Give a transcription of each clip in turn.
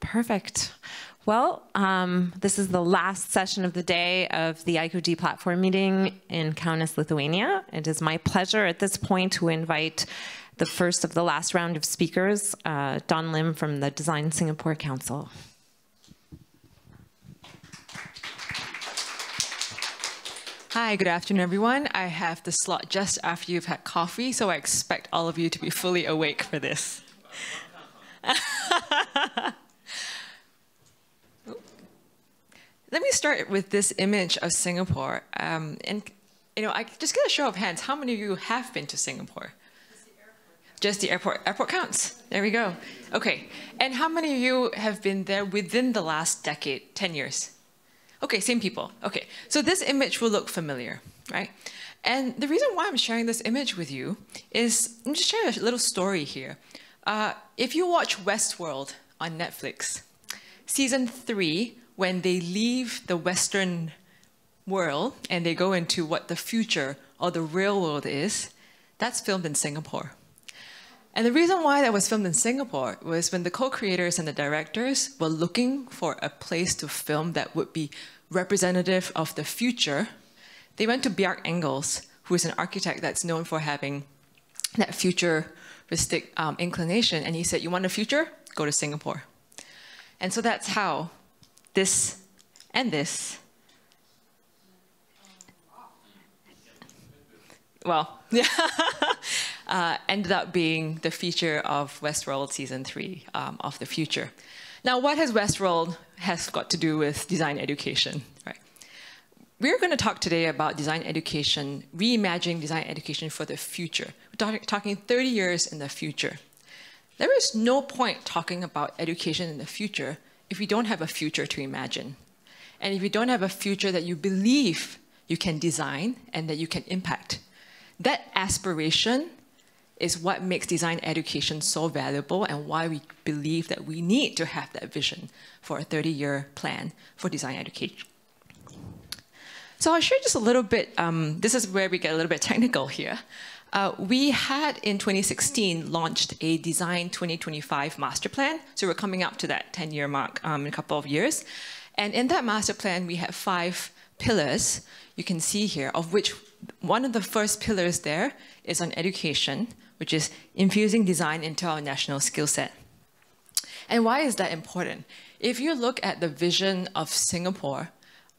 Perfect. Well, this is the last session of the day of the ICoD platform meeting in Kaunas, Lithuania. It is my pleasure at this point to invite the first of the last round of speakers, Don Lim from the DesignSingapore Council. Hi, good afternoon, everyone. I have the slot just after you've had coffee, so I expect all of you to be fully awake for this. Let me start with this image of Singapore. And I just get a show of hands. How many of you have been to Singapore? Just the airport. Airport counts. There we go. Okay. And how many of you have been there within the last decade, 10 years? Okay, same people. Okay. So this image will look familiar, right? And the reason why I'm sharing this image with you is I'm just sharing a little story here. If you watch Westworld on Netflix, season 3, when they leave the Western world and they go into what the future or the real world is, that's filmed in Singapore. And the reason why that was filmed in Singapore was when the co-creators and the directors were looking for a place to film that would be representative of the future, they went to Bjarke Engels, who is an architect that's known for having that futuristic inclination. And he said, you want a future? Go to Singapore. And so that's how this and this, well, yeah, ended up being the feature of Westworld Season 3 of the future. Now, what has Westworld got to do with design education, right? We're going to talk today about design education, reimagining design education for the future. We're talking 30 years in the future. There is no point talking about education in the future if you don't have a future to imagine. And if you don't have a future that you believe you can design and that you can impact. That aspiration is what makes design education so valuable and why we believe that we need to have that vision for a 30-year plan for design education. So I'll share just a little bit, this is where we get a little bit technical here. We had in 2016 launched a Design 2025 master plan. So we're coming up to that 10-year mark in a couple of years. And in that master plan, we have 5 pillars you can see here, of which one of the first pillars there is on education, which is infusing design into our national skill set. And why is that important? If you look at the vision of Singapore,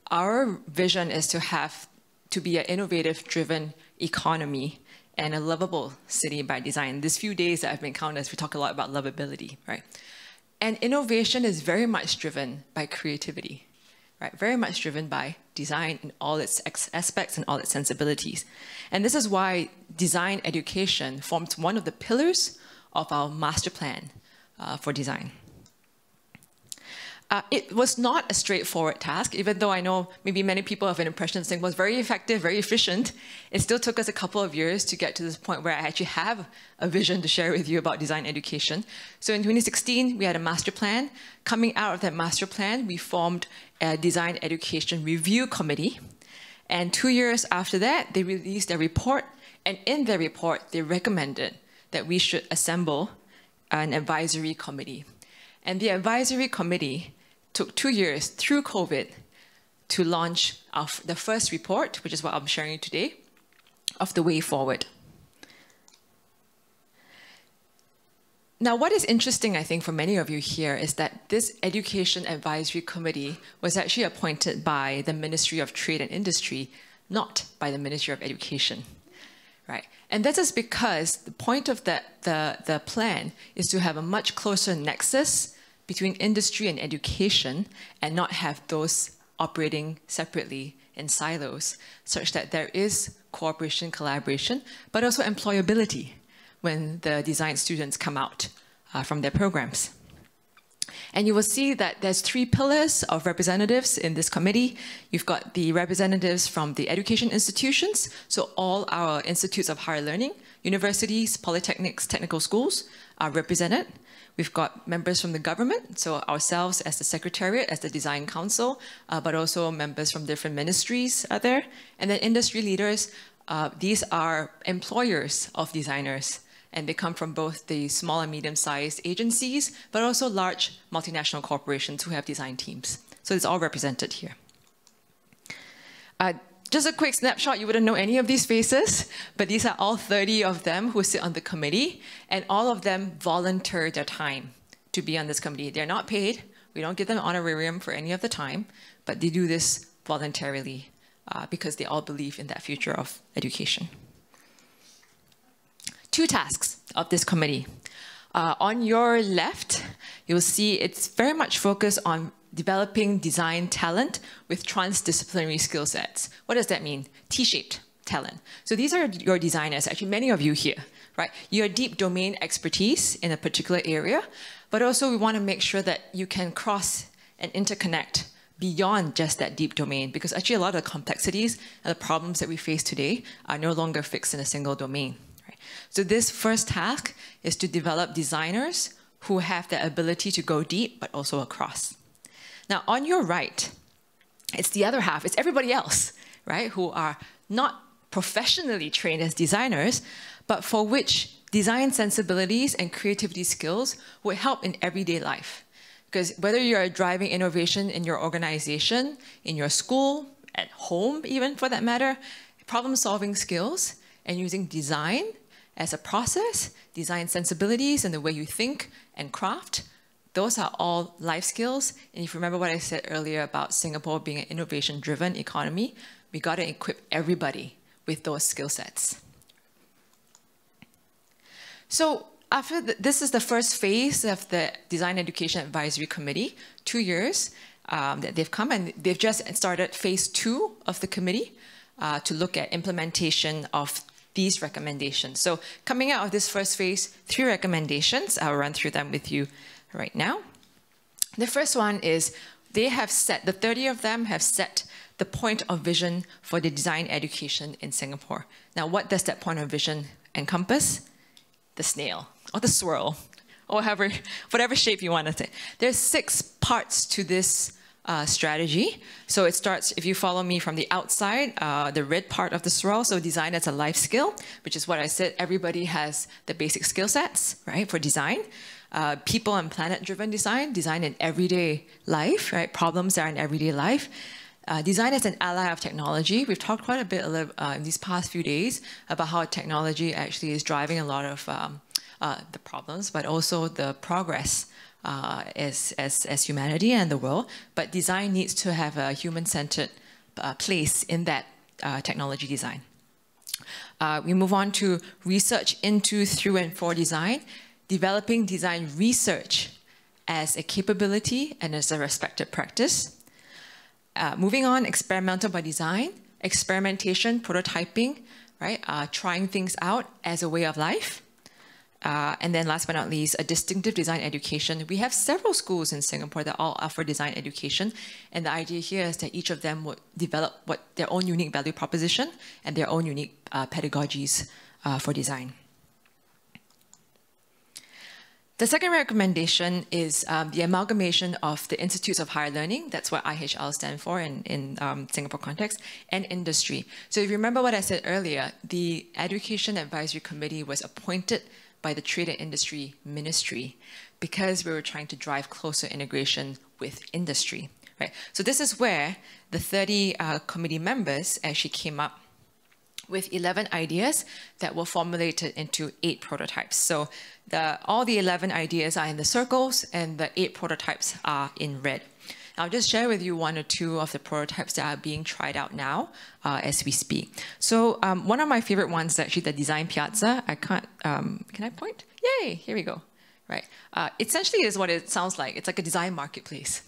our vision is to be an innovative, driven economy and a lovable city by design. These few days that I've been in Kaunas, we talk a lot about lovability, right? And innovation is very much driven by creativity, right? Very much driven by design in all its aspects and all its sensibilities. And this is why design education forms one of the pillars of our master plan for design. It was not a straightforward task, even though I know maybe many people have an impression Singapore was very effective, very efficient. It still took us a couple of years to get to this point where I actually have a vision to share with you about design education. So in 2016, we had a master plan. Coming out of that master plan, we formed a design education review committee. And 2 years after that, they released a report. And in their report, they recommended that we should assemble an advisory committee. And the advisory committee took 2 years through COVID to launch the first report, which is what I'm sharing today, of the way forward. Now, what is interesting, I think, for many of you here is that this Education Advisory Committee was actually appointed by the Ministry of Trade and Industry, not by the Ministry of Education, right? And that is because the point of the plan is to have a much closer nexus between industry and education and not have those operating separately in silos, such that there is cooperation, collaboration, but also employability when the design students come out from their programs. And you will see that there's 3 pillars of representatives in this committee. You've got the representatives from the education institutions, so all our institutes of higher learning, universities, polytechnics, technical schools are represented. We've got members from the government, so ourselves as the Secretariat, as the Design Council, but also members from different ministries are there. And then industry leaders, these are employers of designers and they come from both the small and medium-sized agencies, but also large multinational corporations who have design teams. So it's all represented here. Just a quick snapshot, you wouldn't know any of these faces, but these are all 30 of them who sit on the committee, and all of them volunteer their time to be on this committee. They're not paid. We don't give them honorarium for any of the time, but they do this voluntarily because they all believe in that future of education. 2 tasks of this committee. On your left, you'll see it's very much focused on developing design talent with transdisciplinary skill sets. What does that mean? T-shaped talent. So these are your designers, actually many of you here, right? Your deep domain expertise in a particular area, but also we want to make sure that you can cross and interconnect beyond just that deep domain, because actually a lot of the complexities and the problems that we face today are no longer fixed in a single domain. Right? So this first task is to develop designers who have the ability to go deep, but also across. Now, on your right, it's the other half. It's everybody else, right, who are not professionally trained as designers, but for which design sensibilities and creativity skills would help in everyday life. Because whether you're driving innovation in your organization, in your school, at home even for that matter, problem-solving skills and using design as a process, design sensibilities and the way you think and craft, those are all life skills. And if you remember what I said earlier about Singapore being an innovation-driven economy, we got to equip everybody with those skill sets. So after this is the first phase of the Design Education Advisory Committee, 2 years that they've come, and they've just started phase 2 of the committee to look at implementation of these recommendations. So coming out of this first phase, 3 recommendations. I'll run through them with you right now. The first one is they have set, the 30 of them have set the point of vision for the design education in Singapore. Now, what does that point of vision encompass? The snail, or the swirl, or whatever shape you want to say. There's 6 parts to this strategy. So it starts, if you follow me from the outside, the red part of the swirl, so design as a life skill, which is what I said, everybody has the basic skill sets, right, for design. People and planet-driven design, design in everyday life, right, problems that are in everyday life. Design as an ally of technology. We've talked quite a bit in these past few days about how technology actually is driving a lot of the problems, but also the progress as humanity and the world. But design needs to have a human-centered place in that technology design. We move on to research into, through, and for design. Developing design research as a capability and as a respected practice. Moving on, experimental by design, experimentation, prototyping, right? Trying things out as a way of life. And then last but not least, a distinctive design education. We have several schools in Singapore that all offer design education. And the idea here is that each of them would develop their own unique value proposition and their own unique pedagogies for design. The second recommendation is the amalgamation of the Institutes of Higher Learning, that's what IHL stands for in Singapore context, and industry. So if you remember what I said earlier, the Education Advisory Committee was appointed by the Trade and Industry Ministry because we were trying to drive closer integration with industry, right? So this is where the 30 committee members actually came up with 11 ideas that were formulated into 8 prototypes. So all the 11 ideas are in the circles and the 8 prototypes are in red. I'll just share with you 1 or 2 of the prototypes that are being tried out now as we speak. So one of my favorite ones is actually the Design Piazza. I can't, can I point? Yay, here we go. Right. Essentially is what it sounds like. It's like a design marketplace.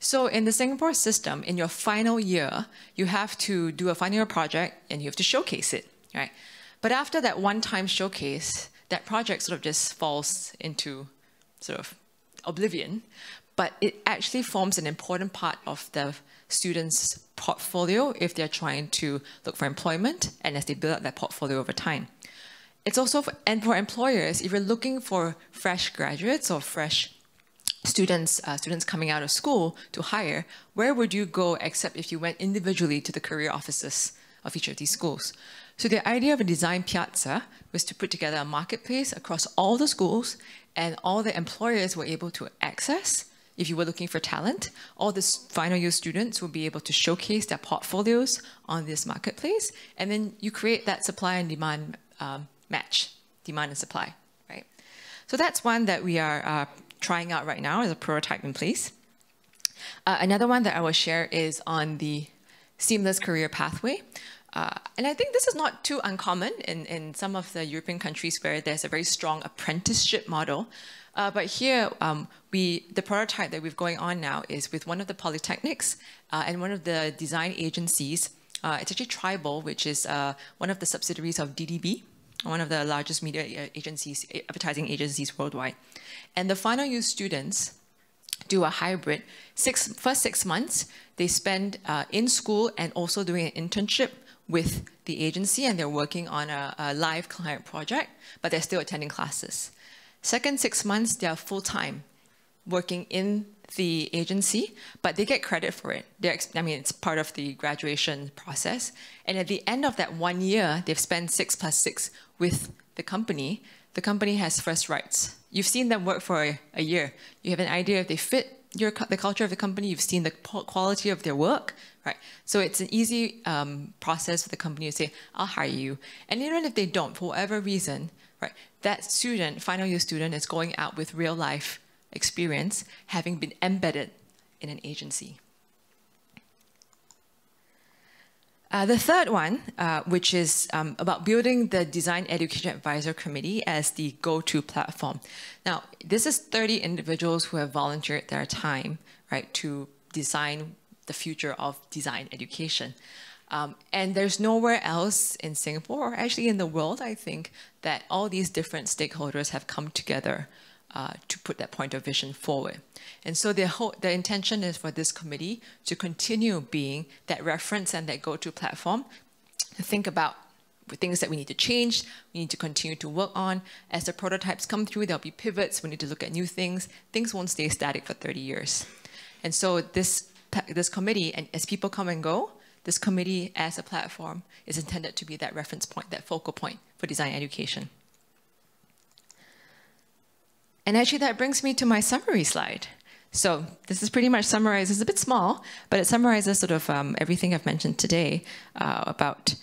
So in the Singapore system, in your final year, you have to do a final year project and you have to showcase it, right? But after that one-time showcase, that project sort of just falls into sort of oblivion, but it actually forms an important part of the students' portfolio if they're trying to look for employment and as they build up their portfolio over time. It's also, and for employers, if you're looking for fresh graduates or fresh students coming out of school to hire, where would you go except if you went individually to the career offices of each of these schools? So the idea of a design piazza was to put together a marketplace across all the schools, and all the employers were able to access. If you were looking for talent, all the final year students will be able to showcase their portfolios on this marketplace, and then you create that supply and demand match, demand and supply, right? So that's one that we are trying out right now as a prototype in place. Another one that I will share is on the seamless career pathway. And I think this is not too uncommon in some of the European countries where there's a very strong apprenticeship model. But here, the prototype that we're going on now is with one of the polytechnics and one of the design agencies. It's actually Tribal, which is one of the subsidiaries of DDB, one of the largest media agencies, advertising agencies worldwide. And the final year students do a hybrid. First 6 months, they spend in school and also doing an internship with the agency, and they're working on a live client project, but they're still attending classes. Second 6 months, they are full-time working in the agency, but they get credit for it. I mean, it's part of the graduation process. And at the end of that 1 year, they've spent 6 + 6 with the company. The company has first rights. You've seen them work for a year. You have an idea if they fit the culture of the company. You've seen the quality of their work, right? So it's an easy process for the company to say, I'll hire you. And even if they don't, for whatever reason, right, that student, final year student, is going out with real life experience, having been embedded in an agency. The third one, which is about building the Design Education Advisor Committee as the go-to platform. Now, this is 30 individuals who have volunteered their time, right, to design the future of design education. And there's nowhere else in Singapore, or actually in the world, I think, that all these different stakeholders have come together to put that point of vision forward. And so the intention is for this committee to continue being that reference and that go-to platform to think about things that we need to change, we need to continue to work on. As the prototypes come through, there'll be pivots, we need to look at new things. Things won't stay static for 30 years. And so this committee, and as people come and go, this committee as a platform is intended to be that reference point, that focal point for design education. And actually that brings me to my summary slide. So this is pretty much summarized. It's a bit small, but it summarizes sort of everything I've mentioned today about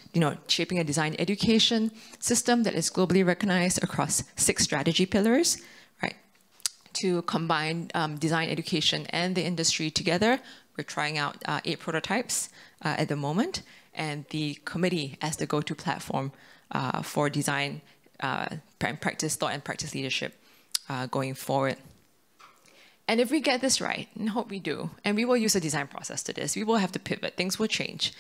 shaping a design education system that is globally recognized across 6 strategy pillars, right? To combine design education and the industry together. We're trying out 8 prototypes at the moment, and the committee as the go-to platform for design practice, thought and practice leadership going forward. And if we get this right, and I hope we do, and we will use a design process to this, we will have to pivot, things will change.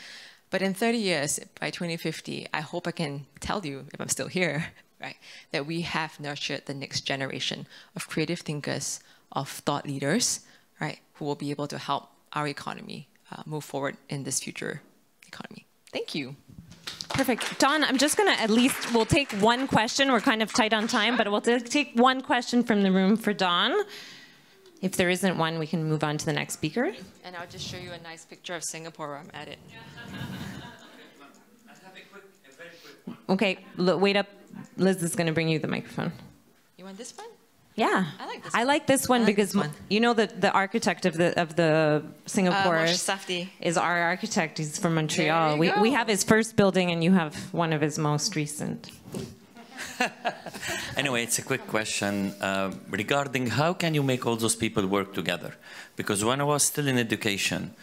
But in 30 years, by 2050, I hope I can tell you, if I'm still here, right, that we have nurtured the next generation of creative thinkers, of thought leaders, right, who will be able to help our economy move forward in this future economy. Thank you. Perfect. Don, I'm just going to we'll take one question. We're kind of tight on time, but we'll take one question from the room for Don. If there isn't one, we can move on to the next speaker. And I'll just show you a nice picture of Singapore where I'm at it. I have a very quick one. Okay, wait up. Liz is going to bring you the microphone. You want this one? Yeah, I like this one because this one. You know the architect of the Singapore is our architect. He's from Montreal. We have his first building, and you have one of his most recent. Anyway, it's a quick question regarding how can you make all those people work together? Because when I was still in education,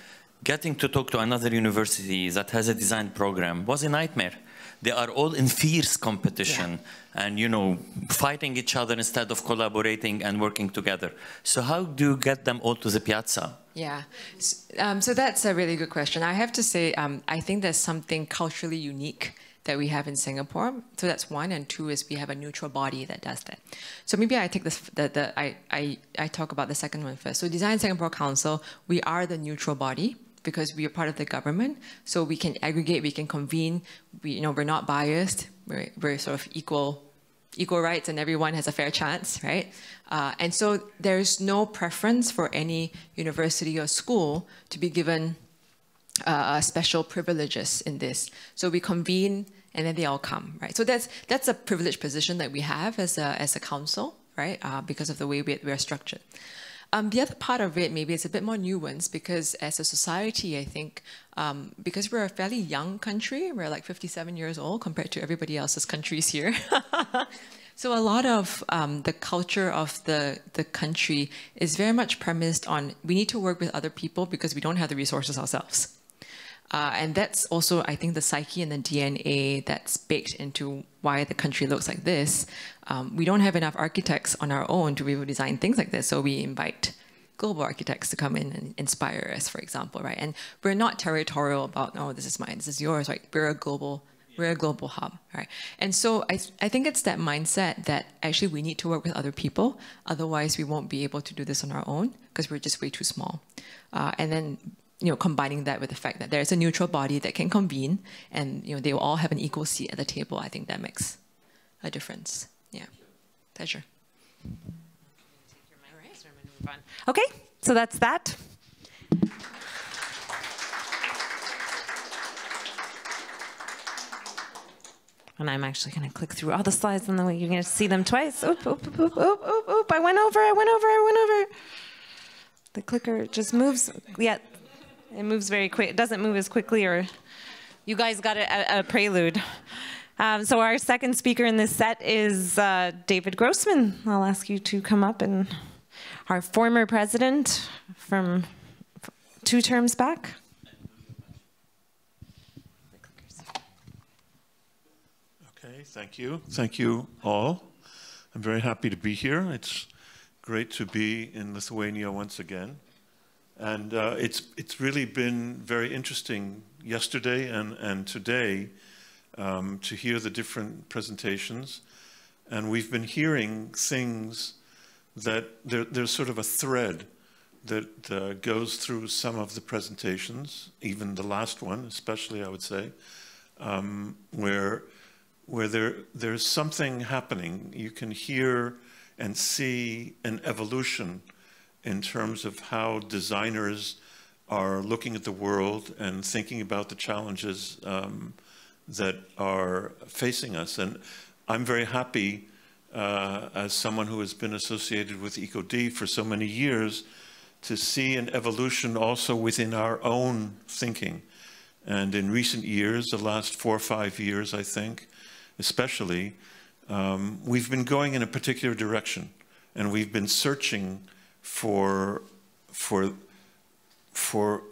getting to talk to another university that has a design program was a nightmare. They are all in fierce competition and, fighting each other instead of collaborating and working together. So how do you get them all to the piazza? Yeah, so that's a really good question. I have to say, I think there's something culturally unique that we have in Singapore. So that's one, and two is we have a neutral body that does that. So maybe I take this, I talk about the second one first. So Design Singapore Council, we are the neutral body because we are part of the government. So we can aggregate, we can convene. We're not biased. We're sort of equal rights, and everyone has a fair chance, right? And so there's no preference for any university or school to be given special privileges in this. So we convene and then they all come, right? So that's a privileged position that we have as a council, right? Because of the way we are structured. The other part of it maybe is a bit more nuanced, because as a society, I think, because we're a fairly young country, we're like 57 years old compared to everybody else's countries here. So a lot of the culture of the country is very much premised on we need to work with other people because we don't have the resources ourselves. And that's also, I think, the psyche and the DNA that's baked into why the country looks like this. We don't have enough architects on our own to be able to design things like this, so we invite global architects to come in and inspire us, for example, right? And we're not territorial about, no, this is mine, this is yours, right? We're a global hub, right? And so I think it's that mindset that actually we need to work with other people, otherwise we won't be able to do this on our own because we're just way too small. And then, you know, combining that with the fact that there's a neutral body that can convene and, you know, they will all have an equal seat at the table, I think that makes a difference. Yeah, pleasure. Okay, so that's that. And I'm actually going to click through all the slides, and then you're going to see them twice. Oop, oop, oop, oop, oop, oop, oop. I went over. The clicker just moves. Yeah, it moves very quick. It doesn't move as quickly, or you guys got a Prelude. So our second speaker in this set is David Grossman. I'll ask you to come up, and our former president from 2 terms back. Okay, thank you. Thank you all. I'm very happy to be here. It's great to be in Lithuania once again. And it's really been very interesting yesterday and today to hear the different presentations. And we've been hearing things that there's sort of a thread that goes through some of the presentations, even the last one, especially, I would say, where there's something happening. You can hear and see an evolution in terms of how designers are looking at the world and thinking about the challenges that are facing us. And I'm very happy, as someone who has been associated with ICoD for so many years, to see an evolution also within our own thinking. And in recent years, the last 4 or 5 years, I think, especially, we've been going in a particular direction, and we've been searching for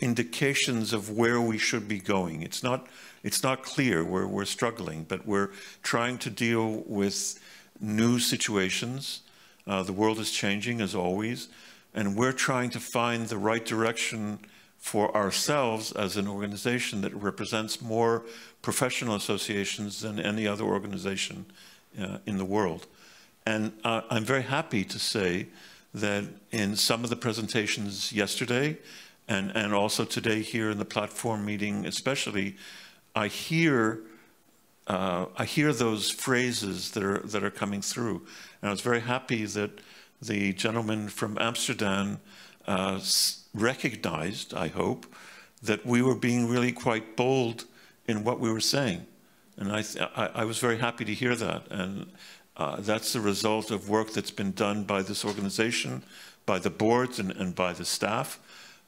indications of where we should be going. It's not clear. We're struggling, but we're trying to deal with new situations. The world is changing, as always, and we're trying to find the right direction for ourselves as an organization that represents more professional associations than any other organization in the world. And I'm very happy to say that in some of the presentations yesterday and also today here in the platform meeting especially, I hear those phrases that are coming through. And I was very happy that the gentleman from Amsterdam recognized, I hope, that we were being really quite bold in what we were saying. And I was very happy to hear that. And that's the result of work that's been done by this organization, by the boards and by the staff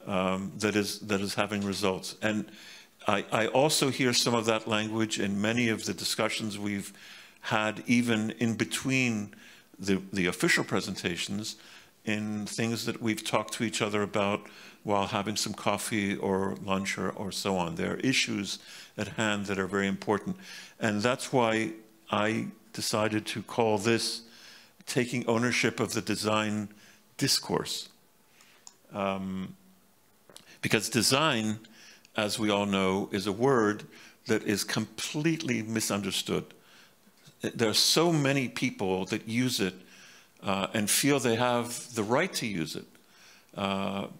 that is having results. And I also hear some of that language in many of the discussions we've had, even in between the official presentations, in things that we've talked to each other about while having some coffee or lunch or so on. There are issues at hand that are very important. And that's why I decided to call this taking ownership of the design discourse. Because design, as we all know, is a word that is completely misunderstood. There are so many people that use it and feel they have the right to use it,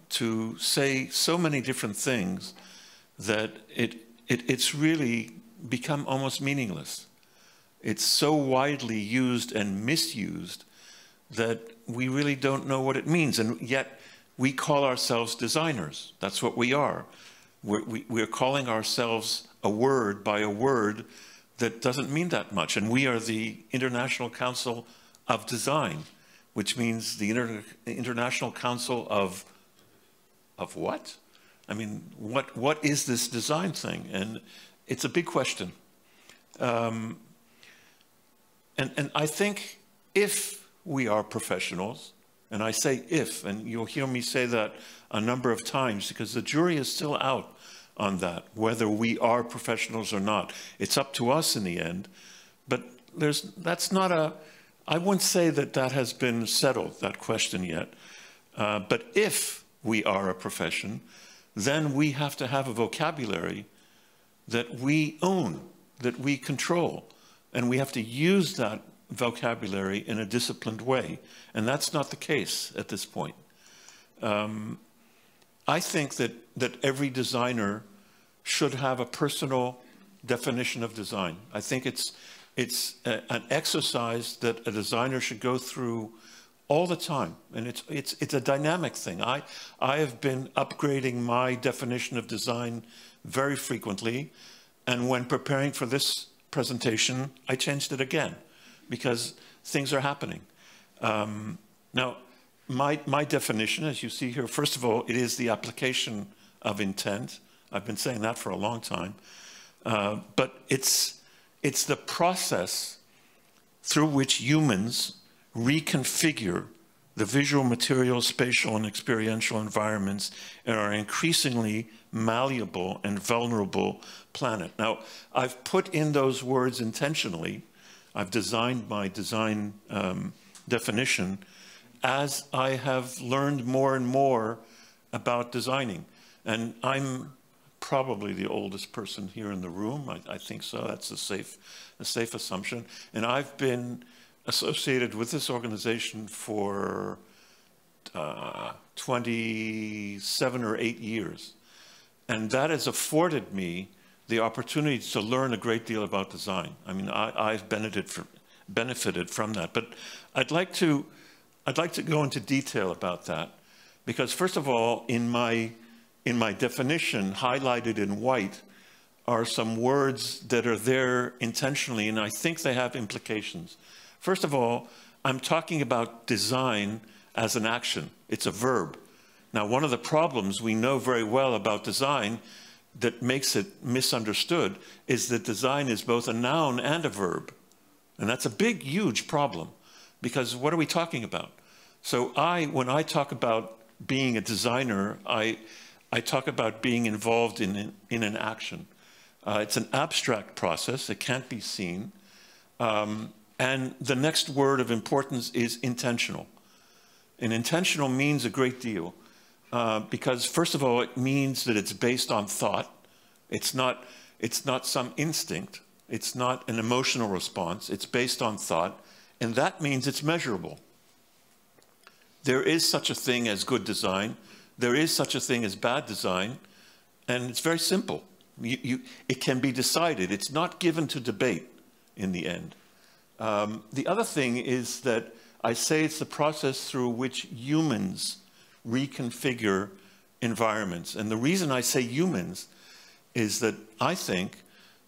to say so many different things that it's really become almost meaningless. It's so widely used and misused that we really don't know what it means. And yet we call ourselves designers. That's what we are. We're calling ourselves a word by a word that doesn't mean that much. And we are the International Council of Design, which means the International Council of what? I mean, what is this design thing? And it's a big question. And I think if we are professionals, and I say if, and you'll hear me say that a number of times because the jury is still out on that, whether we are professionals or not. It's up to us in the end, but that's not I wouldn't say that has been settled, that question yet. But if we are a profession, then we have to have a vocabulary that we own, that we control, and we have to use that vocabulary in a disciplined way, and that's not the case at this point. I think that every designer should have a personal definition of design. I think it's an exercise that a designer should go through all the time, and it's a dynamic thing. I have been upgrading my definition of design very frequently, and when preparing for this presentation, I changed it again because things are happening. Now, my definition, as you see here, first of all, it is the application of intent. I've been saying that for a long time, but it's the process through which humans reconfigure the visual, material, spatial, and experiential environments in our increasingly malleable and vulnerable planet. Now, I've put in those words intentionally. I've designed my design definition as I have learned more and more about designing. And I'm probably the oldest person here in the room. I think so. That's a safe assumption. And I've been associated with this organization for 27 or 8 years. And that has afforded me the opportunity to learn a great deal about design. I mean, I've benefited from that. But I'd like to go into detail about that, because first of all, in my definition, highlighted in white, are some words that are there intentionally, and I think they have implications. First of all, I'm talking about design as an action. It's a verb. Now, one of the problems we know very well about design that makes it misunderstood is that design is both a noun and a verb. And that's a big, huge problem, because what are we talking about? So when I talk about being a designer, I talk about being involved in an action. It's an abstract process. It can't be seen. And the next word of importance is intentional. And intentional means a great deal because, first of all, it means that it's based on thought. It's not some instinct. It's not an emotional response. It's based on thought. And that means it's measurable. There is such a thing as good design. There is such a thing as bad design. And it's very simple. It can be decided. It's not given to debate in the end. The other thing is that I say it's the process through which humans reconfigure environments. And the reason I say humans is that I think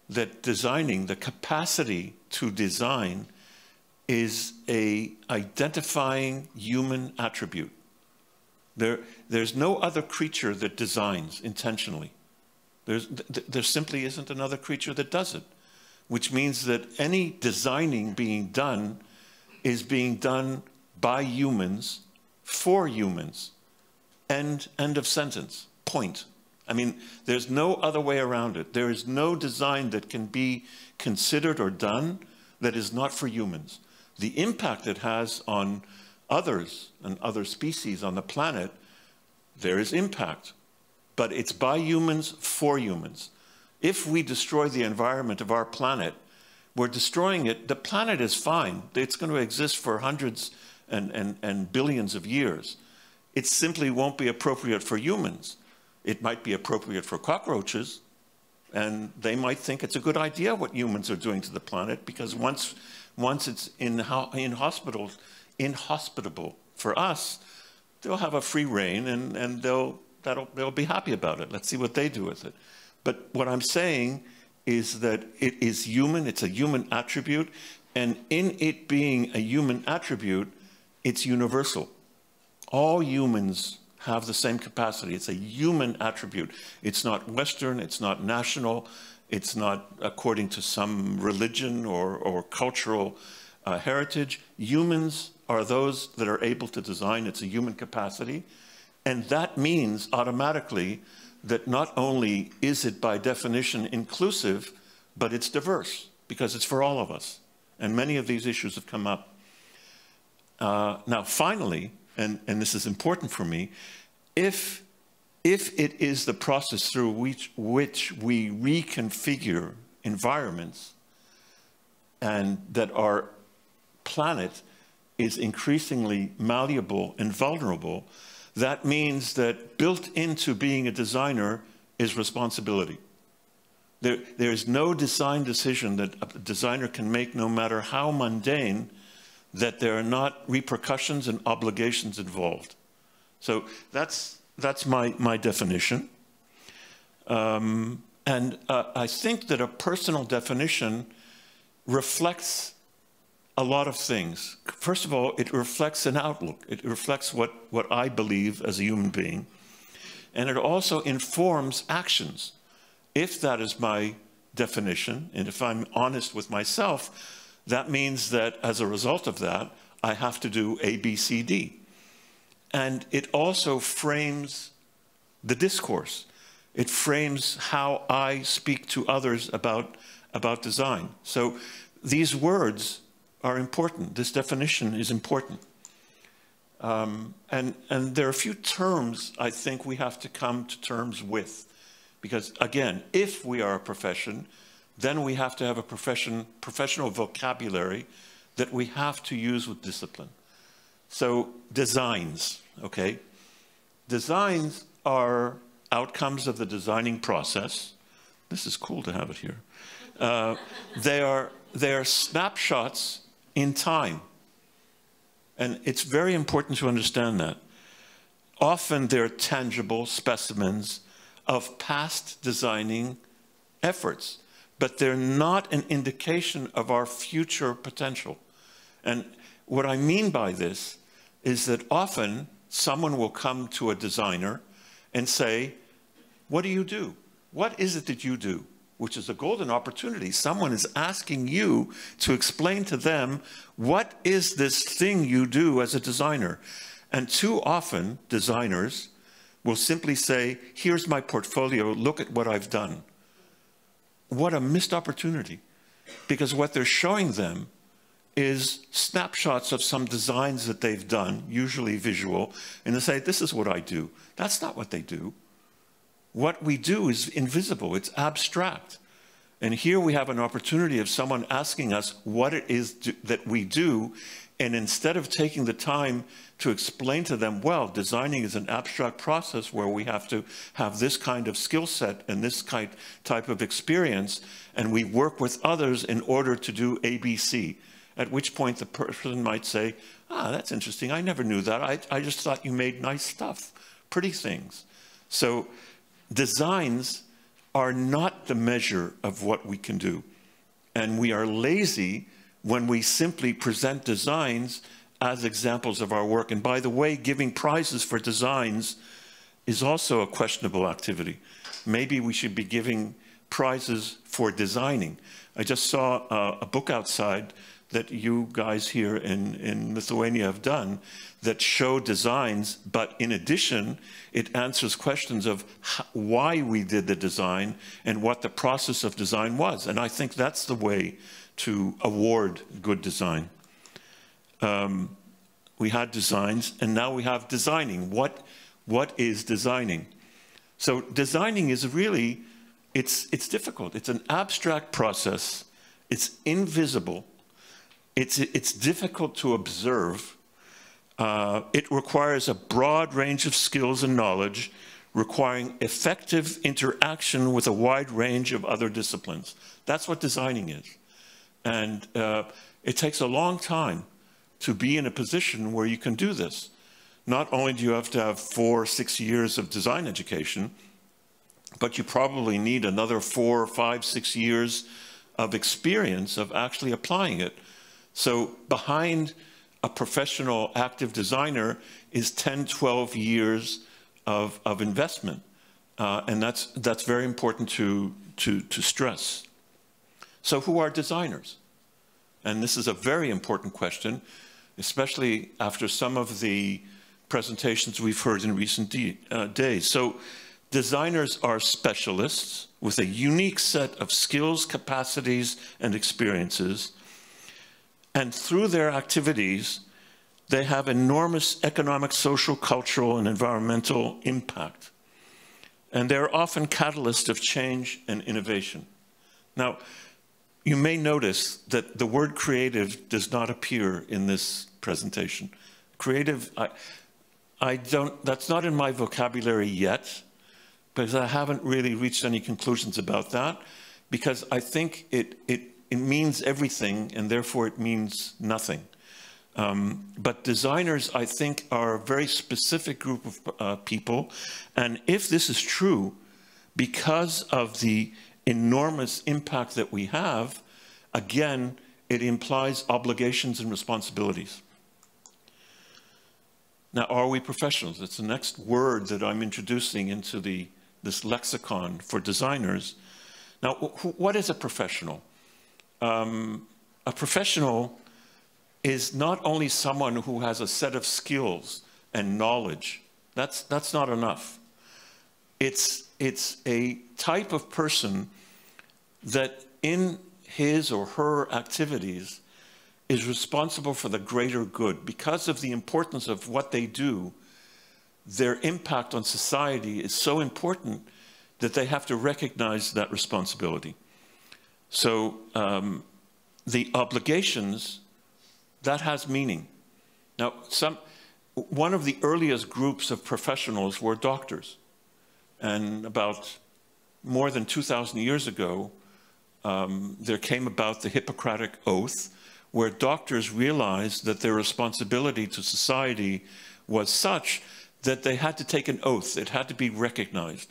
that designing, the capacity to design, is an identifying human attribute. There's no other creature that designs intentionally. There simply isn't another creature that does it, which means that any designing being done is being done by humans for humans. End of sentence. Point. I mean, there's no other way around it. There is no design that can be considered or done that is not for humans. The impact it has on others and other species on the planet, there is impact. But it's by humans for humans. If we destroy the environment of our planet, we're destroying it. The planet is fine. It's going to exist for hundreds and billions of years. It simply won't be appropriate for humans. It might be appropriate for cockroaches, and they might think it's a good idea what humans are doing to the planet, because once it's inhospitable for us, they'll have a free reign, and they'll be happy about it. Let's see what they do with it. But what I'm saying is that it is human, it's a human attribute, and in it being a human attribute, it's universal. All humans have the same capacity. It's a human attribute. It's not Western, it's not national, it's not according to some religion or cultural heritage. Humans are those that are able to design. It's a human capacity. And that means automatically that not only is it by definition inclusive, but it's diverse because it's for all of us. And many of these issues have come up. Now, finally, and this is important for me, if it is the process through which we reconfigure environments and that our planet is increasingly malleable and vulnerable, that means that built into being a designer is responsibility. There is no design decision that a designer can make, no matter how mundane, that there are not repercussions and obligations involved. So that's my definition. I think that a personal definition reflects a lot of things. First of all, it reflects an outlook. It reflects what I believe as a human being. And it also informs actions. If that is my definition, and if I'm honest with myself, that means that as a result of that, I have to do A, B, C, D. And it also frames the discourse. It frames how I speak to others about design. So these words are important. This definition is important. And there are a few terms I think we have to come to terms with. Because again, if we are a profession, then we have to have a professional vocabulary that we have to use with discipline. So designs, okay? Designs are outcomes of the designing process. This is cool to have it here. They are snapshots in time. And it's very important to understand that. Often they're tangible specimens of past designing efforts, but they're not an indication of our future potential. And what I mean by this is that often someone will come to a designer and say, what do you do? What is it that you do? Which is a golden opportunity. Someone is asking you to explain to them, what is this thing you do as a designer? And too often, designers will simply say, here's my portfolio, look at what I've done. What a missed opportunity. Because what they're showing them is snapshots of some designs that they've done, usually visual, and they say, this is what I do. That's not what they do. What we do is invisible, it's abstract. And here we have an opportunity of someone asking us what it is that we do, and instead of taking the time to explain to them, well, designing is an abstract process where we have to have this kind of skill set and this type of experience, and we work with others in order to do ABC, at which point the person might say, ah, that's interesting, I never knew that, I just thought you made nice stuff, pretty things. So designs are not the measure of what we can do. And we are lazy when we simply present designs as examples of our work. And by the way, giving prizes for designs is also a questionable activity. Maybe we should be giving prizes for designing. I just saw a book outside that you guys here in Lithuania have done that show designs, but in addition, it answers questions of why we did the design and what the process of design was. And I think that's the way to award good design. We had designs, and now we have designing. What is designing? So designing is really, it's difficult. It's an abstract process. It's invisible. It's difficult to observe. It requires a broad range of skills and knowledge, requiring effective interaction with a wide range of other disciplines. That's what designing is. And it takes a long time to be in a position where you can do this. Not only do you have to have 4 or 6 years of design education, but you probably need another 4, 5, 6 years of experience of actually applying it. So behind a professional active designer is 10, 12 years of investment. And that's very important to stress. So who are designers? And this is a very important question, especially after some of the presentations we've heard in recent days. So designers are specialists with a unique set of skills, capacities, and experiences. And through their activities, they have enormous economic, social, cultural, and environmental impact. And they're often catalysts of change and innovation. Now, you may notice that the word creative does not appear in this presentation. Creative, that's not in my vocabulary yet, because I haven't really reached any conclusions about that, because I think it means everything, and therefore it means nothing. But designers, I think, are a very specific group of people, and if this is true, because of the enormous impact that we have, again, it implies obligations and responsibilities. Now, are we professionals? It's the next word that I'm introducing into this lexicon for designers. Now, what is a professional? A professional is not only someone who has a set of skills and knowledge. That's not enough. It's a type of person that in his or her activities is responsible for the greater good. Because of the importance of what they do, their impact on society is so important that they have to recognize that responsibility. So the obligations, that has meaning. Now, one of the earliest groups of professionals were doctors. And about more than 2,000 years ago, there came about the Hippocratic Oath, where doctors realized that their responsibility to society was such that they had to take an oath. It had to be recognized.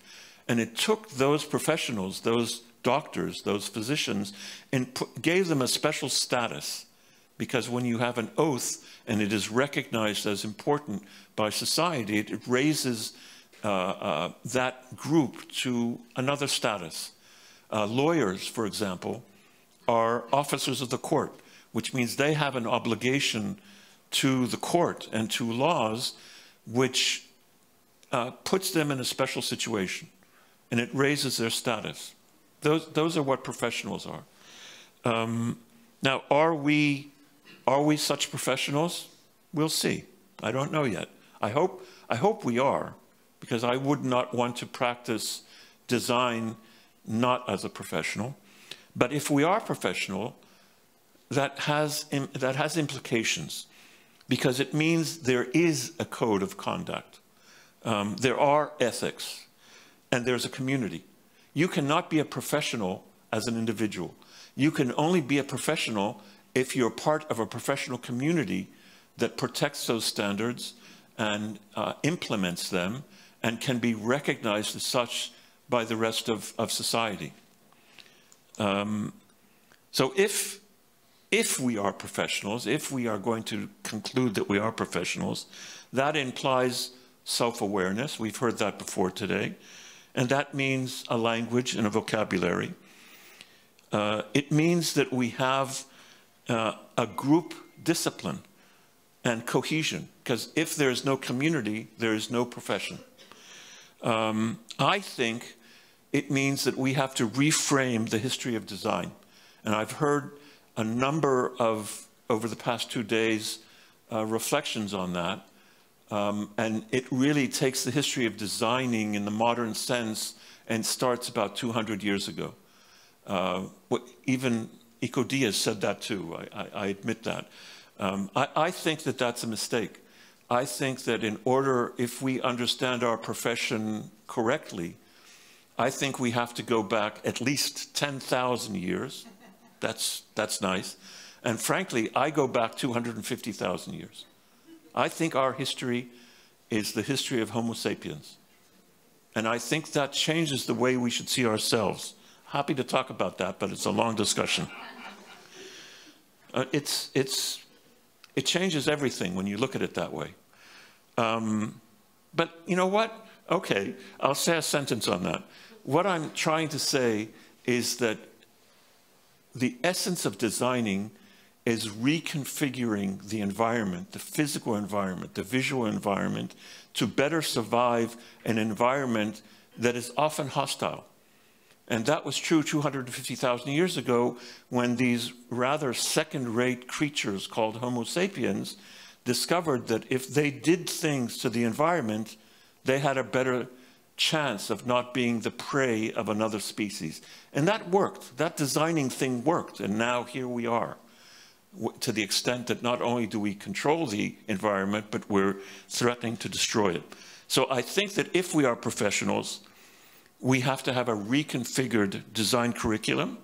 And it took those professionals, those doctors, those physicians, and gave them a special status. Because when you have an oath and it is recognized as important by society, it raises that group to another status. Lawyers, for example, are officers of the court, which means they have an obligation to the court and to laws, which puts them in a special situation, and it raises their status. Those are what professionals are. Now, are we such professionals? We'll see. I don't know yet. I hope we are, because I would not want to practice design not as a professional. But if we are professional, that has implications, because it means there is a code of conduct. There are ethics, and there's a community. You cannot be a professional as an individual. You can only be a professional if you're part of a professional community that protects those standards and implements them and can be recognized as such by the rest of society. So if we are professionals, if we are going to conclude that we are professionals, that implies self-awareness. We've heard that before today. And that means a language and a vocabulary. It means that we have a group discipline and cohesion, because if there is no community, there is no profession. I think it means that we have to reframe the history of design. And I've heard a number of, over the past 2 days, reflections on that. And it really takes the history of designing in the modern sense and starts about 200 years ago. Even ICoD has said that too, I admit that. I think that that's a mistake. I think that in order, if we understand our profession correctly, I think we have to go back at least 10,000 years. That's nice. And frankly, I go back 250,000 years. I think our history is the history of Homo sapiens. And I think that changes the way we should see ourselves. Happy to talk about that, but it's a long discussion. It changes everything when you look at it that way. But you know what? Okay, I'll say a sentence on that. What I'm trying to say is that the essence of designing is reconfiguring the environment, the physical environment, the visual environment, to better survive an environment that is often hostile. And that was true 250,000 years ago when these rather second-rate creatures called Homo sapiens discovered that if they did things to the environment, they had a better chance of not being the prey of another species. And that worked. That designing thing worked. And now here we are, to the extent that not only do we control the environment, but we're threatening to destroy it. So I think that if we are professionals, we have to have a reconfigured design curriculum.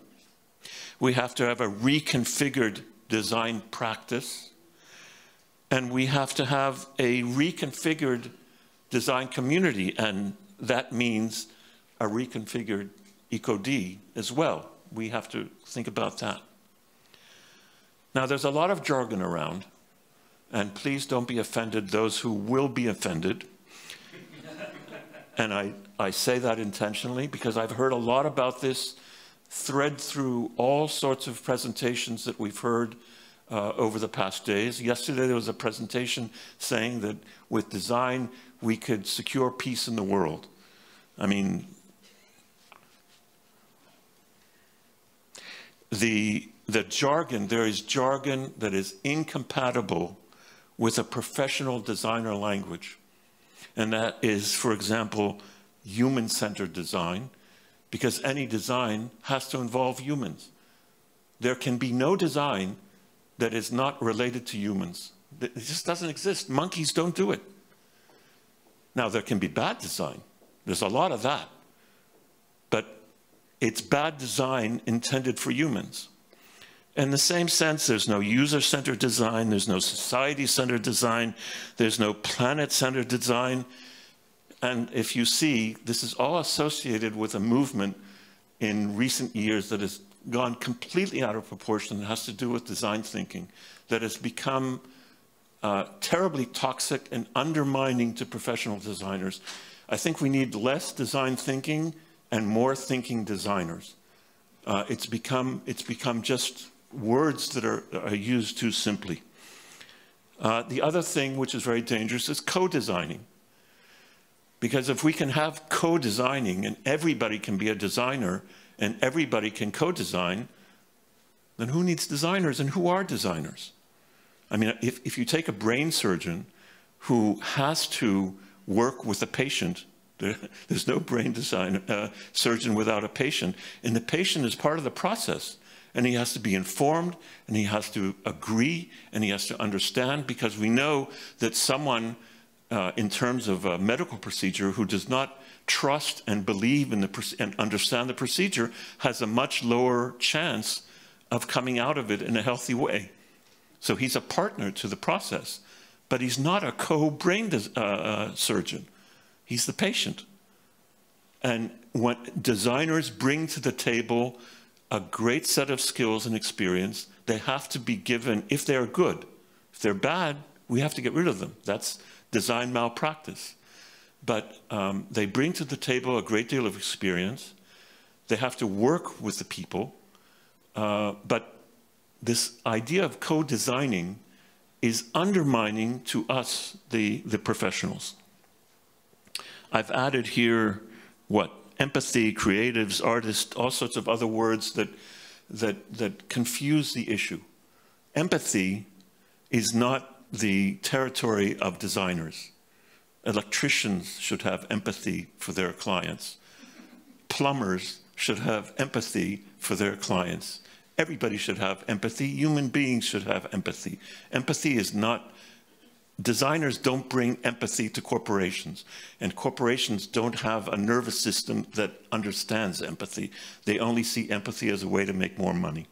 We have to have a reconfigured design practice. And we have to have a reconfigured design community. And that means a reconfigured ICoD as well. We have to think about that. Now, there's a lot of jargon around. And please don't be offended, those who will be offended. And I say that intentionally because I've heard a lot about this thread through all sorts of presentations that we've heard over the past days. Yesterday there was a presentation saying that with design we could secure peace in the world. I mean, the jargon, there is jargon that is incompatible with a professional designer language. And that is, for example, human-centered design, because any design has to involve humans. There can be no design that is not related to humans. It just doesn't exist. Monkeys don't do it. Now, there can be bad design. There's a lot of that. But it's bad design intended for humans. In the same sense, there's no user-centered design, there's no society-centered design, there's no planet-centered design. And if you see, this is all associated with a movement in recent years that has gone completely out of proportion. It has to do with design thinking that has become terribly toxic and undermining to professional designers. I think we need less design thinking and more thinking designers. It's become just words that are used too simply. The other thing which is very dangerous is co-designing. Because if we can have co-designing and everybody can be a designer and everybody can co-design, then who needs designers and who are designers? I mean, if you take a brain surgeon who has to work with a patient, there's no brain surgeon without a patient, and the patient is part of the process. And he has to be informed, and he has to agree, and he has to understand, because we know that someone, in terms of a medical procedure, who does not trust and believe in and understand the procedure, has a much lower chance of coming out of it in a healthy way. So he's a partner to the process, but he's not a co-brain surgeon. He's the patient. And what designers bring to the table a great set of skills and experience. They have to be given, if they're good. If they're bad, we have to get rid of them. That's design malpractice. But they bring to the table a great deal of experience. They have to work with the people. But this idea of co-designing is undermining to us, the professionals. I've added here, empathy, creatives, artists, all sorts of other words that confuse the issue. Empathy is not the territory of designers. Electricians should have empathy for their clients. Plumbers should have empathy for their clients. Everybody should have empathy. Human beings should have empathy. Empathy is not... Designers don't bring empathy to corporations, and corporations don't have a nervous system that understands empathy. They only see empathy as a way to make more money.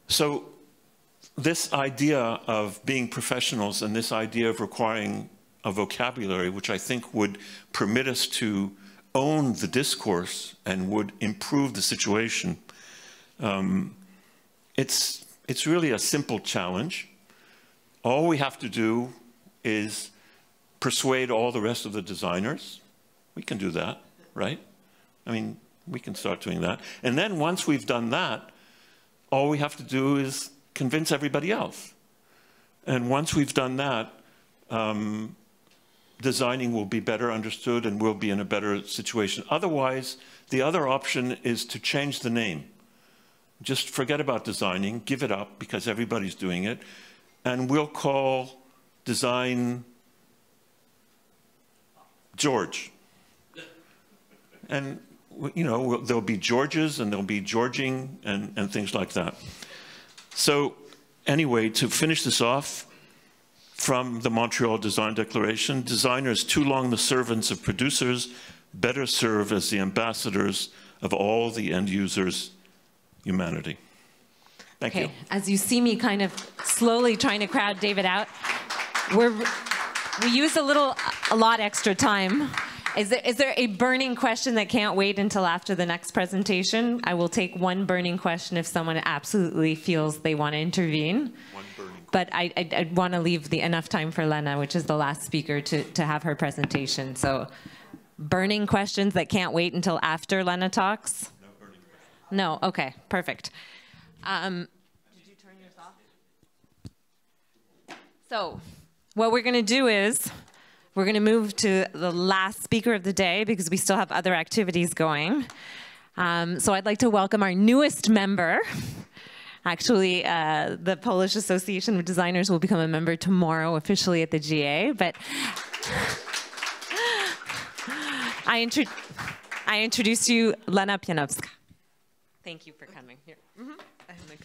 So this idea of being professionals and this idea of requiring a vocabulary which I think would permit us to own the discourse and would improve the situation. It's really a simple challenge. All we have to do is persuade all the rest of the designers. We can do that, right? I mean, we can start doing that. And then once we've done that, all we have to do is convince everybody else. And once we've done that, designing will be better understood and we'll be in a better situation. Otherwise, the other option is to change the name. Just forget about designing, give it up because everybody's doing it, and we'll call design George. And you know, there'll be Georges and there'll be Georging and things like that. So anyway, to finish this off, from the Montreal Design Declaration, designers, too long the servants of producers, better serve as the ambassadors of all the end users' humanity. Thank you. As you see me kind of slowly trying to crowd David out, we used a lot extra time. Is there a burning question that can't wait until after the next presentation? I will take one burning question if someone absolutely feels they want to intervene. One burning. But I want to leave enough time for Lena, which is the last speaker, to have her presentation. So burning questions that can't wait until after Lena talks? No burning questions. No? Okay, perfect. Did you turn yours off? So what we're going to do is we're going to move to the last speaker of the day because we still have other activities going. So I'd like to welcome our newest member. Actually, the Polish Association of Designers will become a member tomorrow officially at the GA, but I introduce you Lena Pianovska. Thank you for coming here.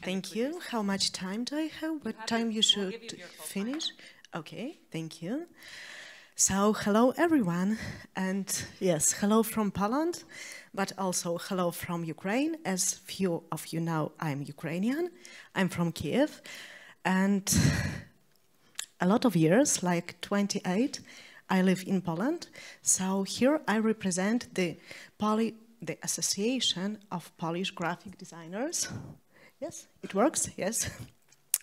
Thank you. How much time do I have? What time you should finish? Okay, thank you. So, hello everyone, and yes, hello from Poland, but also hello from Ukraine. As few of you know, I'm Ukrainian. I'm from Kiev, and a lot of years, like 28, I live in Poland. So here I represent the Association of Polish Graphic Designers. Yes, it works, yes.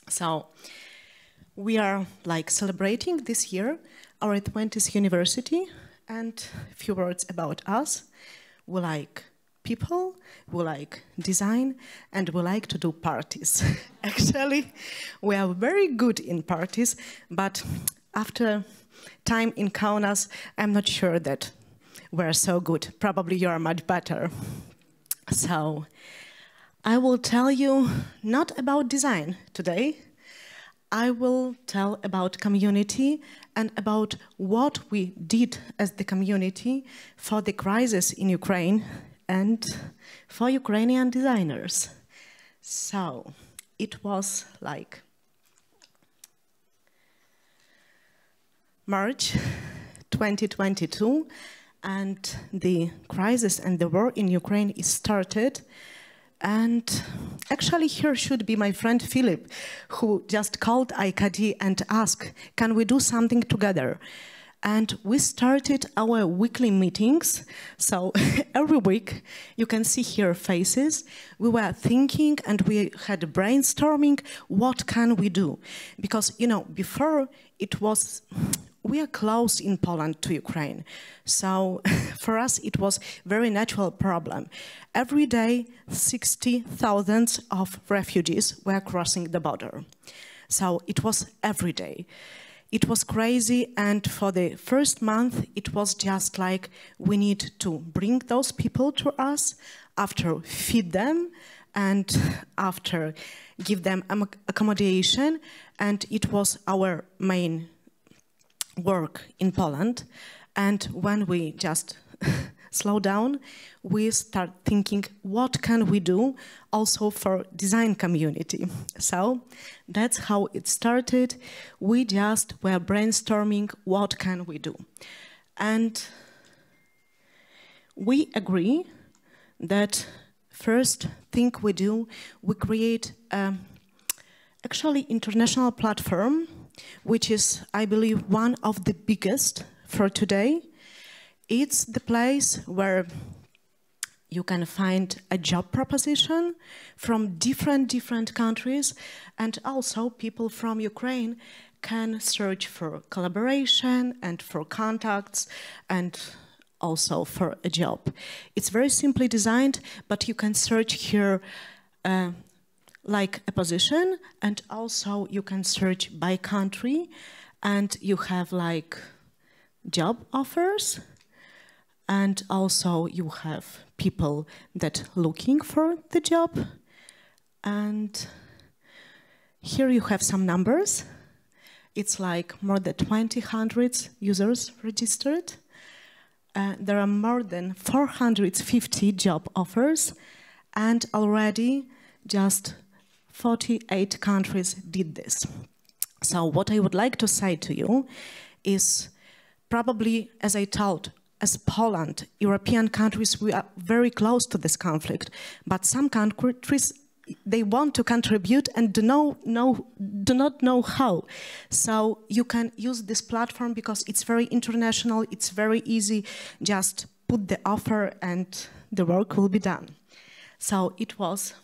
So we are like celebrating this year our 20th university, and a few words about us. We like people, we like design, and we like to do parties. Actually, we are very good in parties, but after time in Kaunas, I'm not sure that we're so good. Probably you are much better. So I will tell you not about design today. I will tell about community and about what we did as the community for the crisis in Ukraine and for Ukrainian designers. So it was like March 2022, and the crisis and the war in Ukraine is started. And actually here should be my friend Philip, who just called ICoD and asked, can we do something together? And we started our weekly meetings. So every week, you can see here faces. We were thinking and we had brainstorming, what can we do? Because, you know, before it was, we are close in Poland to Ukraine. So for us, it was very natural problem. Every day, 60,000 of refugees were crossing the border. So it was every day. It was crazy, and for the first month, it was just like we need to bring those people to us, after feed them, and after give them accommodation, and it was our main work in Poland. And when we just slow down, we start thinking, what can we do also for design community? So that's how it started. We just were brainstorming, what can we do? And we agree that first thing we do, we create actually international platform which is, I believe, one of the biggest for today. It's the place where you can find a job proposition from different countries, and also people from Ukraine can search for collaboration and for contacts and also for a job. It's very simply designed, but you can search here like a position, and also you can search by country, and you have like job offers, and also you have people that looking for the job. And here you have some numbers. It's like more than 200 users registered. There are more than 450 job offers, and already just 48 countries did this. So what I would like to say to you is probably, as I told, as Poland, European countries, we are very close to this conflict, but some countries, they want to contribute and do not know how. So you can use this platform because it's very international, it's very easy, just put the offer and the work will be done. So it was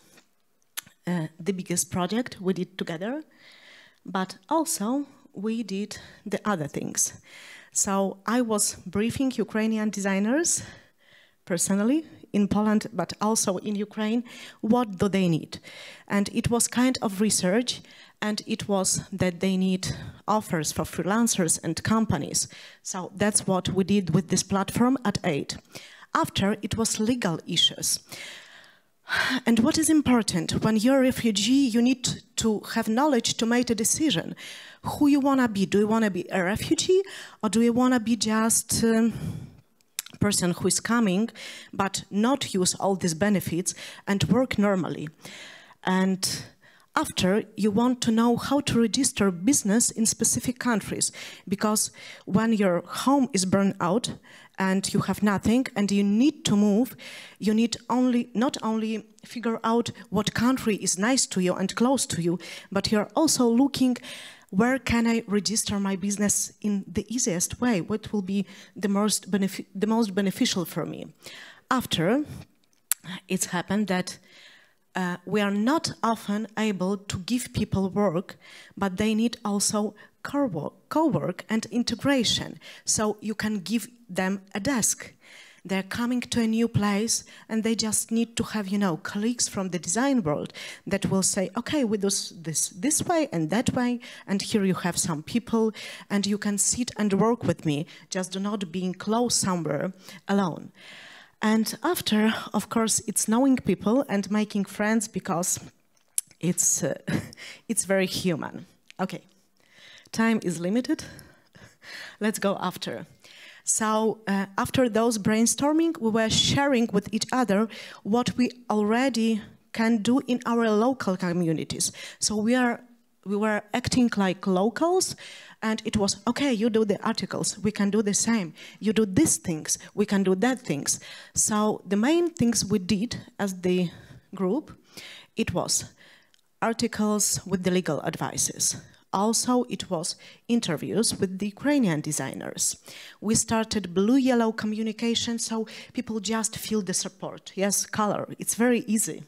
the biggest project we did together, but also we did the other things. So I was briefing Ukrainian designers personally in Poland, but also in Ukraine, what do they need? And it was kind of research, and it was that they need offers for freelancers and companies. So that's what we did with this platform at ICoD. After, it was legal issues. And what is important, when you're a refugee, you need to have knowledge to make a decision. Who you want to be? Do you want to be a refugee, or do you want to be just a person who is coming, but not use all these benefits and work normally? And after, you want to know how to register business in specific countries, because when your home is burned out and you have nothing and you need to move, you need not only figure out what country is nice to you and close to you, but you're also looking, where can I register my business in the easiest way? What will be the most beneficial for me? After, it's happened that we are not often able to give people work, but they need also co-work and integration. So you can give them a desk. They're coming to a new place and they just need to have, colleagues from the design world that will say, okay, we do this way and that way, and here you have some people and you can sit and work with me, just do not being close somewhere alone. And after, of course, it's knowing people and making friends, because it's very human. Okay, time is limited. Let's go after. So after those brainstorming, we were sharing with each other what we already can do in our local communities. So we were acting like locals, and it was, okay, you do the articles, we can do the same. You do these things, we can do that things. So the main things we did as the group, it was articles with the legal advices. Also, it was interviews with the Ukrainian designers. We started blue-yellow communication, so people just feel the support. Yes, color, it's very easy.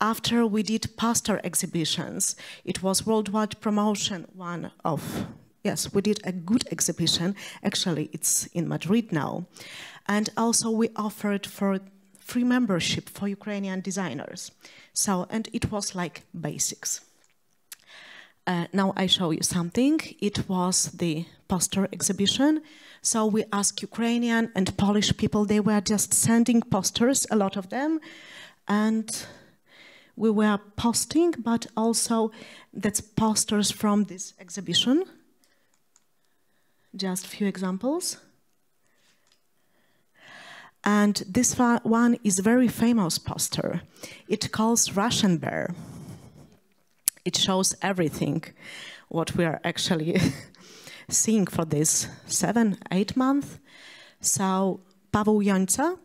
After, we did poster exhibitions. It was worldwide promotion, yes, we did a good exhibition. Actually, it's in Madrid now. And also, we offered for free membership for Ukrainian designers. So, and it was like basics. Now I show you something. It was the poster exhibition. So we asked Ukrainian and Polish people, they were just sending posters, a lot of them, and we were posting, but also that's posters from this exhibition. Just a few examples. And this one is a very famous poster. It calls Russian Bear. It shows everything, what we are actually seeing for this 7-8 months. So Paweł Jońca,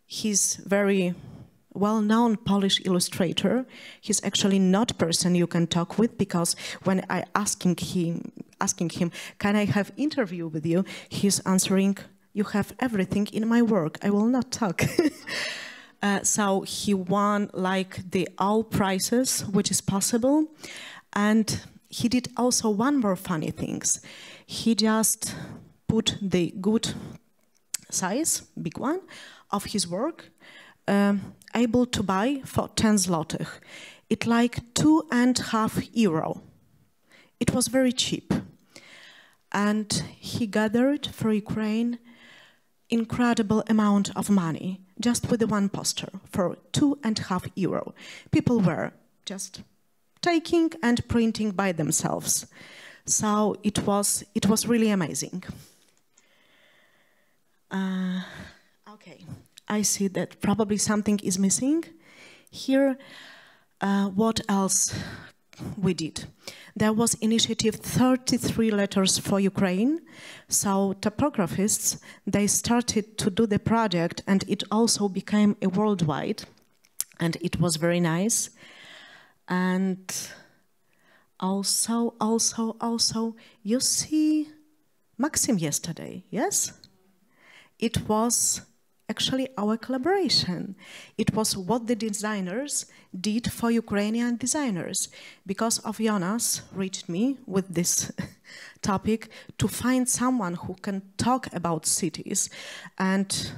he's very well-known Polish illustrator. He's actually not a person you can talk with, because when I asking him, can I have interview with you? He's answering, you have everything in my work, I will not talk. So he won like the all prizes, which is possible. And he did also one more funny things. He just put the good size, big one, of his work, able to buy for 10 zlotych. It like €2.50. It was very cheap. And he gathered for Ukraine incredible amount of money just with the one poster for €2.50. People were just taking and printing by themselves. So it was really amazing. Okay, I see that probably something is missing here. What else we did? There was initiative 33 letters for Ukraine. So topographists, they started to do the project, and it also became a worldwide, and it was very nice. And also, you see Maxim yesterday, yes? It was actually our collaboration. It was what the designers did for Ukrainian designers. Because of Jonas reached me with this topic to find someone who can talk about cities, and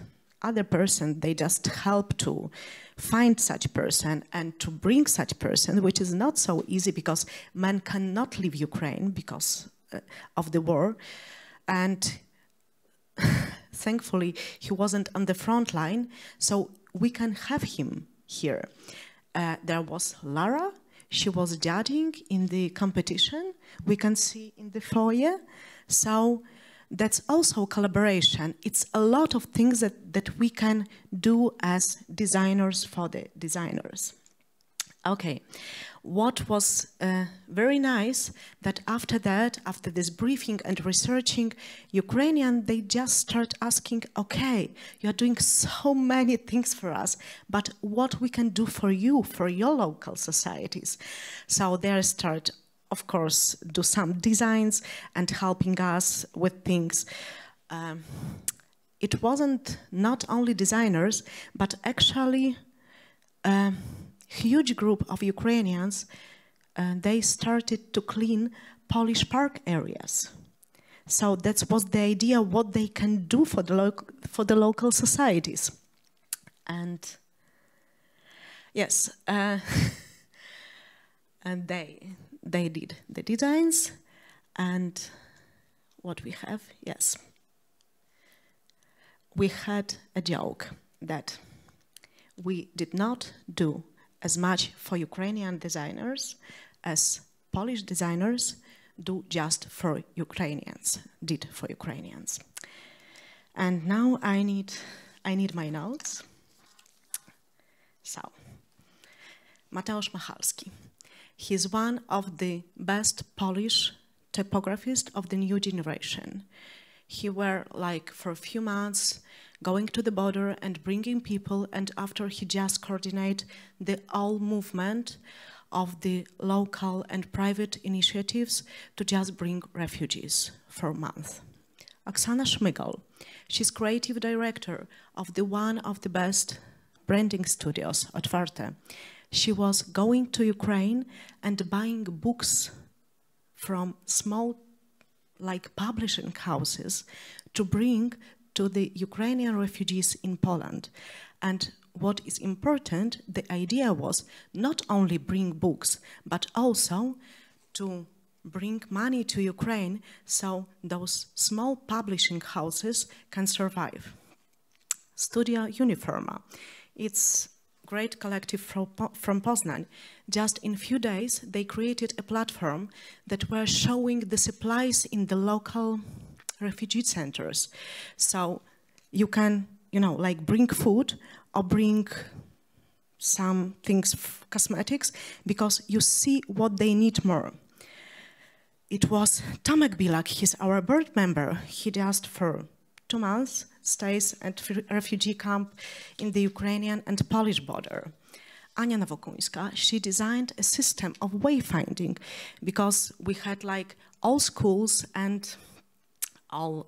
other person, they just help to find such person and to bring such person, which is not so easy because man cannot leave Ukraine because of the war. And thankfully, he wasn't on the front line, so we can have him here. There was Lara. She was judging in the competition. We can see in the foyer. So that's also collaboration. It's a lot of things that we can do as designers for the designers. Okay, what was very nice that after that, after this briefing and researching, Ukrainian, they just start asking, okay, you're doing so many things for us, but what we can do for you, for your local societies? So they start, of course, do some designs and helping us with things. It wasn't not only designers, but actually huge group of Ukrainians, they started to clean Polish park areas. So that was the idea, what they can do for the local societies. And yes, and they did the designs. And what we have, yes, we had a joke that we did not do as much for Ukrainian designers as Polish designers do just for Ukrainians, did for Ukrainians. And now I need my notes. So, Mateusz Machalski. He's one of the best Polish typographists of the new generation. He were like for a few months going to the border and bringing people, and after he just coordinate the all movement of the local and private initiatives to just bring refugees for a month. Oksana Szmygal, she's creative director of one of the best branding studios, Otwarte. She was going to Ukraine and buying books from small like publishing houses to bring to the Ukrainian refugees in Poland. And what is important, the idea was not only bring books, but also to bring money to Ukraine so those small publishing houses can survive. Studia Uniforma, it's great collective from Poznań. Just in few days, they created a platform that were showing the supplies in the local refugee centers. So you can, like bring food or bring some things, cosmetics, because you see what they need more. It was Tomek Bilak, he's our board member. He just for 2 months, stays at refugee camp in the Ukrainian and Polish border. Ania Nowokuńska, she designed a system of wayfinding because we had like all schools and all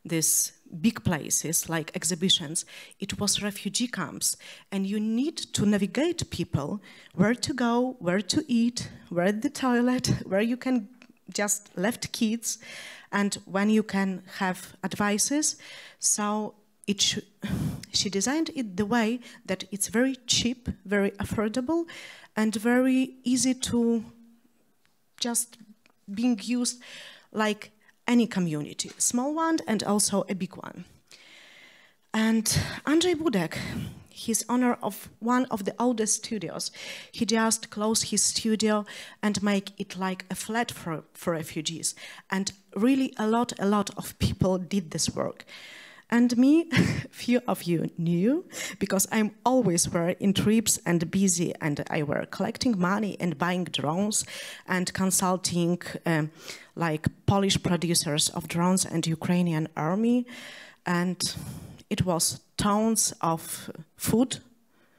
these big places like exhibitions. It was refugee camps, and you need to navigate people where to go, where to eat, where the toilet, where you can just left kids, and when you can have advices. So she designed it the way that it's very cheap, very affordable, and very easy to just being used like any community, small one and also a big one. And Andrzej Budek, he's owner of one of the oldest studios. He just closed his studio and make it like a flat for refugees. And really a lot of people did this work. And me, few of you knew, because I'm always were in trips and busy, and I were collecting money and buying drones and consulting like Polish producers of drones and Ukrainian army. And it was tons of food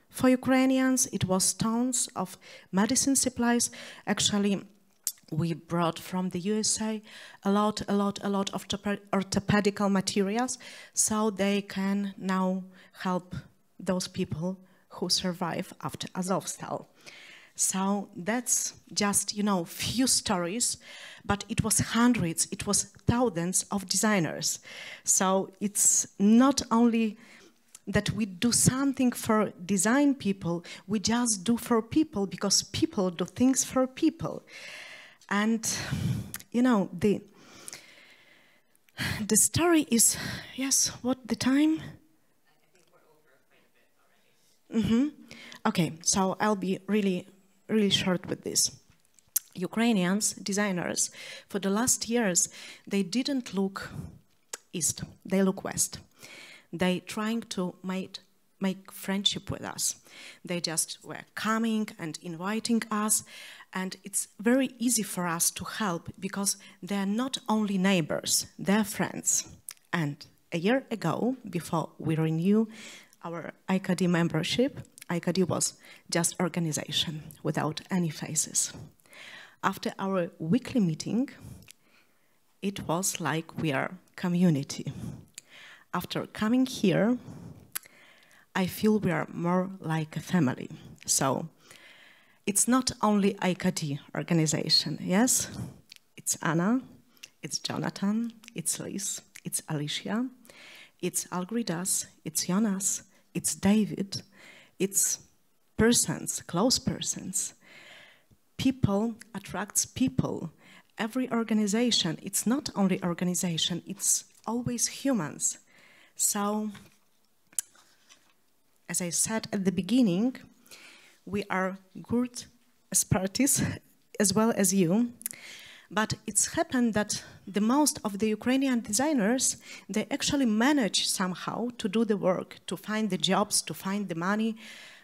for Ukrainians. It was tons of medicine supplies. Actually, we brought from the USA a lot of orthopedical materials, so they can now help those people who survive after Azovstal. So that's just, you know, few stories, but it was hundreds, it was thousands of designers. So it's not only that we do something for design people, we just do for people because people do things for people. And, you know, the story is, yes, what the time? I think we're over quite a bit already. Okay, so I'll be really short with this. Ukrainians, designers, for the last years, they didn't look east, they look west. They trying to make friendship with us. They just were coming and inviting us, and it's very easy for us to help because they're not only neighbors, they're friends. And a year ago, before we renew our ICoD membership, ICoD was just organization without any faces. After our weekly meeting, it was like we are community. After coming here, I feel we are more like a family. So it's not only ICoD organization, yes? It's Anna, it's Jonathan, it's Liz, it's Alicia, it's Algridas, it's Jonas, it's David, it's persons, close persons. People attracts people. Every organization, it's not only organization, it's always humans. So, as I said at the beginning, we are good as parties, as well as you, but it's happened that the most of the Ukrainian designers, they actually manage somehow to do the work, to find the jobs, to find the money,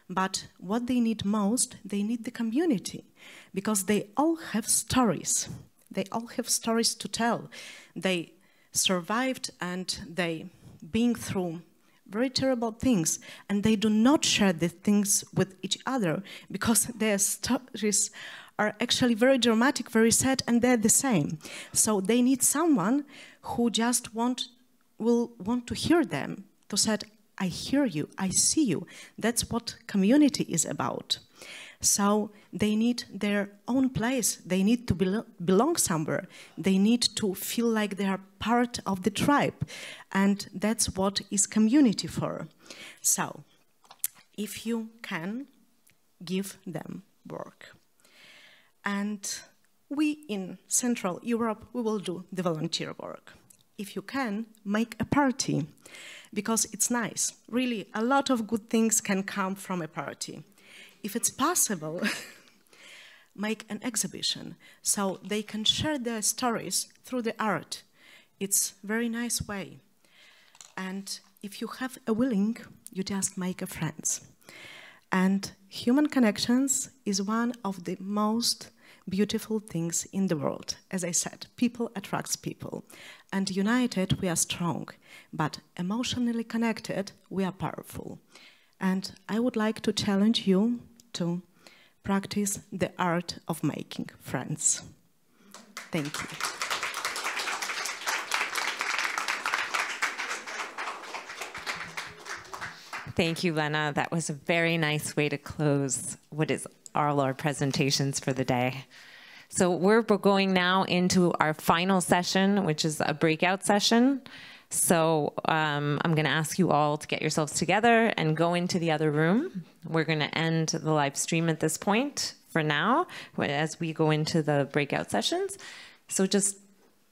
but what they need most, they need the community, because they all have stories. They all have stories to tell. They survived and they been through very terrible things, and they do not share the things with each other because their stories are actually very dramatic, very sad, and they're the same. So they need someone who just will want to hear them, to say, I hear you, I see you. That's what community is about. So they need their own place. They need to belong somewhere. They need to feel like they are part of the tribe. And that's what is community for. So if you can, give them work. And we in Central Europe, we will do the volunteer work. If you can, make a party, because it's nice. Really, a lot of good things can come from a party. If it's possible, make an exhibition so they can share their stories through the art. It's a very nice way. And if you have a willing, you just make a friends. And human connections is one of the most beautiful things in the world. As I said, people attracts people. And united, we are strong. But emotionally connected, we are powerful. And I would like to challenge you to practice the art of making friends. Thank you. Thank you, Lena. That was a very nice way to close what is all our presentations for the day. So we're going now into our final session, which is a breakout session. So I'm going to ask you all to get yourselves together and go into the other room. We're going to end the live stream at this point for now, as we go into the breakout sessions. So just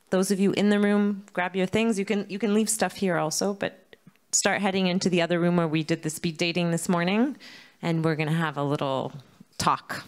those of you in the room, grab your things. You can leave stuff here also, but start heading into the other room where we did the speed dating this morning, and we're going to have a little talk.